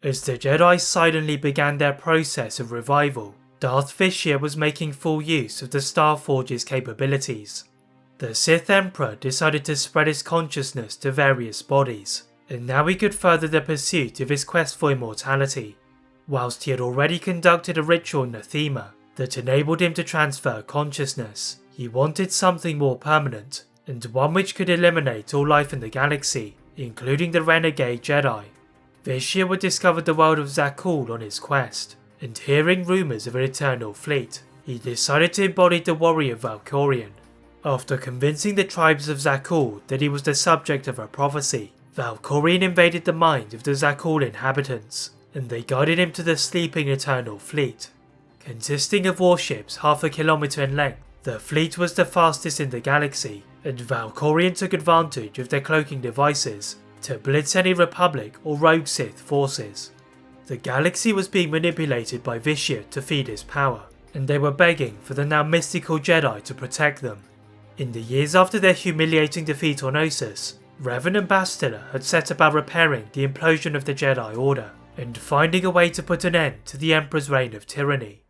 As the Jedi silently began their process of revival, Darth Vishir was making full use of the Starforge's capabilities. The Sith Emperor decided to spread his consciousness to various bodies, and now he could further the pursuit of his quest for immortality. Whilst he had already conducted a ritual Nathema that enabled him to transfer consciousness, he wanted something more permanent, and one which could eliminate all life in the galaxy, including the renegade Jedi. Vishir would discover the world of Zakul on his quest, and hearing rumours of an eternal fleet, he decided to embody the warrior Valkorion. After convincing the tribes of Zakul that he was the subject of a prophecy, Valkorion invaded the mind of the Zakul inhabitants, and they guided him to the sleeping eternal fleet. Consisting of warships half a kilometre in length, the fleet was the fastest in the galaxy, and Valkorion took advantage of their cloaking devices to blitz any Republic or Rogue Sith forces. The galaxy was being manipulated by Vishir to feed his power, and they were begging for the now mystical Jedi to protect them. In the years after their humiliating defeat on Ossus, Revan and Bastila had set about repairing the implosion of the Jedi Order, and finding a way to put an end to the Emperor's reign of tyranny.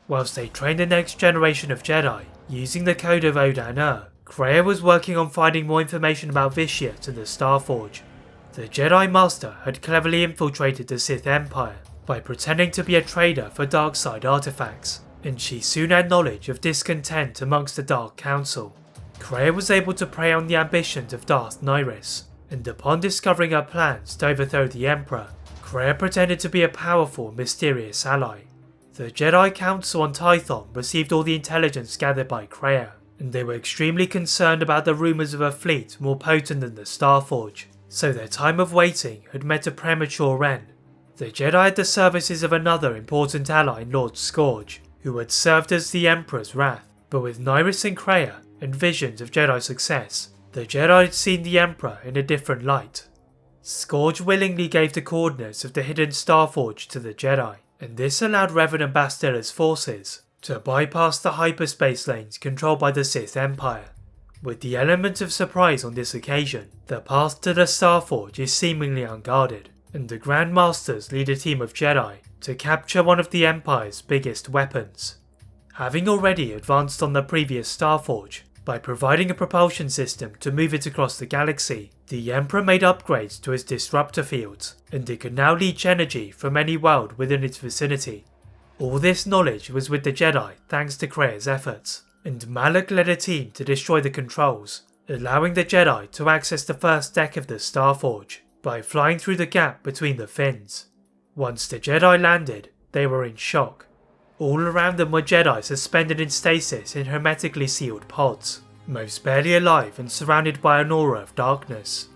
Whilst they trained the next generation of Jedi, using the code of Odan-Ur, Kreia was working on finding more information about Vishir to the Starforge. The Jedi Master had cleverly infiltrated the Sith Empire by pretending to be a trader for dark side artifacts, and she soon had knowledge of discontent amongst the Dark Council. Kreia was able to prey on the ambitions of Darth Nihilus, and upon discovering her plans to overthrow the Emperor, Kreia pretended to be a powerful, mysterious ally. The Jedi Council on Tython received all the intelligence gathered by Kreia, and they were extremely concerned about the rumours of a fleet more potent than the Starforge, so their time of waiting had met a premature end. The Jedi had the services of another important ally in Lord Scourge, who had served as the Emperor's wrath, but with Nihilus and Kreia and visions of Jedi success, the Jedi had seen the Emperor in a different light. Scourge willingly gave the coordinates of the hidden Starforge to the Jedi, and this allowed Revan and Bastila's forces to bypass the hyperspace lanes controlled by the Sith Empire. With the element of surprise on this occasion, the path to the Starforge is seemingly unguarded, and the Grand Masters lead a team of Jedi to capture one of the Empire's biggest weapons. Having already advanced on the previous Starforge by providing a propulsion system to move it across the galaxy, the Emperor made upgrades to its disruptor fields, and it could now leach energy from any world within its vicinity. All this knowledge was with the Jedi thanks to Kreia's efforts, and Malak led a team to destroy the controls, allowing the Jedi to access the first deck of the Starforge by flying through the gap between the fins. Once the Jedi landed, they were in shock. All around them were Jedi suspended in stasis in hermetically sealed pods, most barely alive and surrounded by an aura of darkness.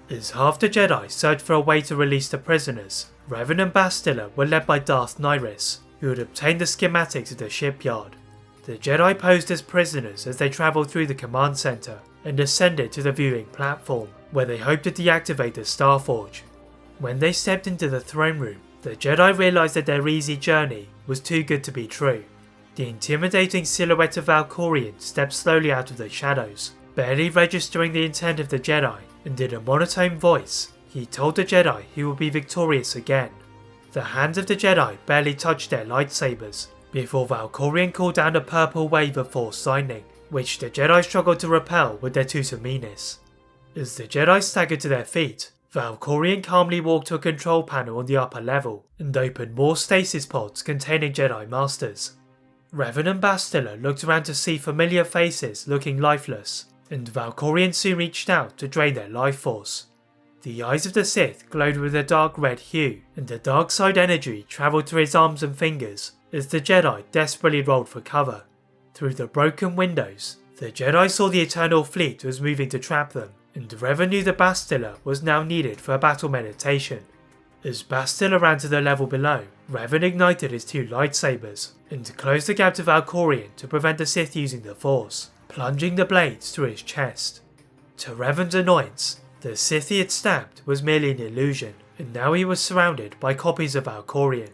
As half the Jedi searched for a way to release the prisoners, Revan and Bastila were led by Darth Nihilus, who had obtained the schematics of the shipyard. The Jedi posed as prisoners as they travelled through the command centre and ascended to the viewing platform, where they hoped to deactivate the Starforge. When they stepped into the throne room, the Jedi realised that their easy journey was too good to be true. The intimidating silhouette of Valkorion stepped slowly out of the shadows, barely registering the intent of the Jedi, and in a monotone voice, he told the Jedi he would be victorious again. The hands of the Jedi barely touched their lightsabers, before Valkorion called down a purple wave of Force lightning, which the Jedi struggled to repel with their Tutaminis. As the Jedi staggered to their feet, Valkorion calmly walked to a control panel on the upper level and opened more stasis pods containing Jedi Masters. Revan and Bastila looked around to see familiar faces looking lifeless, and Valkorion soon reached out to drain their life force. The eyes of the Sith glowed with a dark red hue, and the dark side energy travelled through his arms and fingers as the Jedi desperately rolled for cover. Through the broken windows, the Jedi saw the Eternal Fleet was moving to trap them, and Revan knew that Bastila was now needed for a battle meditation. As Bastila ran to the level below, Revan ignited his two lightsabers and closed the gap to Valkorion to prevent the Sith using the Force, plunging the blades through his chest. To Revan's annoyance, the Sith he had stabbed was merely an illusion, and now he was surrounded by copies of Valkorion.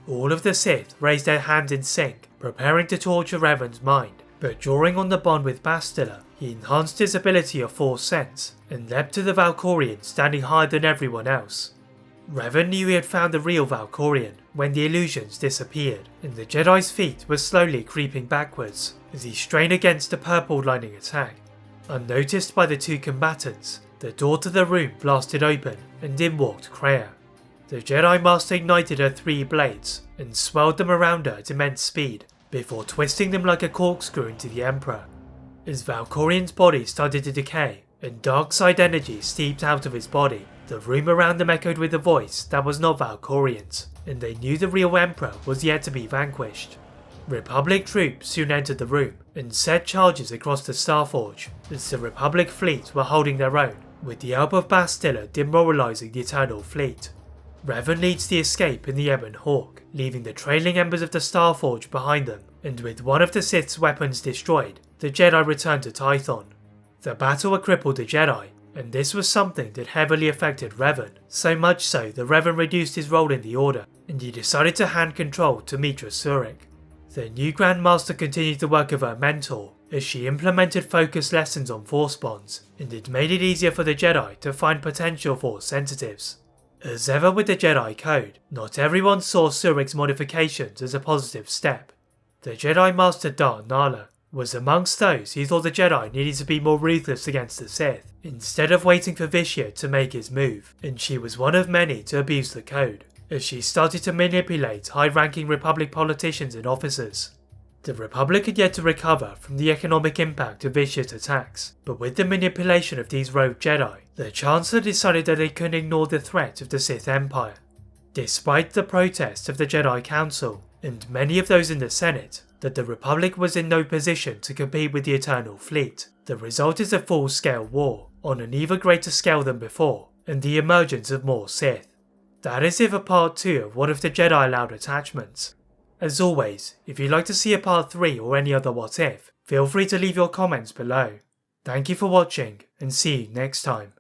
All of the Sith raised their hands in sync, preparing to torture Revan's mind, but drawing on the bond with Bastila, he enhanced his ability of Force Sense and leapt to the Valkorion standing higher than everyone else. Revan knew he had found the real Valkorion when the illusions disappeared, and the Jedi's feet were slowly creeping backwards as he strained against a purple lightning attack. Unnoticed by the two combatants, the door to the room blasted open and in walked Kreia. The Jedi Master ignited her 3 blades and swirled them around her at immense speed before twisting them like a corkscrew into the Emperor. As Valkorion's body started to decay and dark side energy seeped out of his body, the room around them echoed with a voice that was not Valkorion's, and they knew the real Emperor was yet to be vanquished. Republic troops soon entered the room and set charges across the Starforge as the Republic fleet were holding their own, with the help of Bastila demoralizing the Eternal Fleet. Revan leads the escape in the Ebon Hawk, leaving the trailing embers of the Starforge behind them, and with one of the Sith's weapons destroyed, the Jedi returned to Tython. The battle had crippled the Jedi, and this was something that heavily affected Revan, so much so that Revan reduced his role in the Order, and he decided to hand control to Mitra Surik. The new Grand Master continued the work of her mentor, as she implemented focused lessons on Force bonds, and it made it easier for the Jedi to find potential Force sensitives. As ever with the Jedi Code, not everyone saw Surik's modifications as a positive step. The Jedi Master Darth Nala was amongst those who thought the Jedi needed to be more ruthless against the Sith, instead of waiting for Vishya to make his move, and she was one of many to abuse the code, as she started to manipulate high-ranking Republic politicians and officers. The Republic had yet to recover from the economic impact of Vishya's attacks, but with the manipulation of these rogue Jedi, the Chancellor decided that they couldn't ignore the threat of the Sith Empire. Despite the protests of the Jedi Council, and many of those in the Senate, that the Republic was in no position to compete with the Eternal Fleet, the result is a full-scale war, on an even greater scale than before, and the emergence of more Sith. That is it for part 2 of What If the Jedi Allowed Attachments. As always, if you'd like to see a part 3 or any other What If, feel free to leave your comments below. Thank you for watching, and see you next time.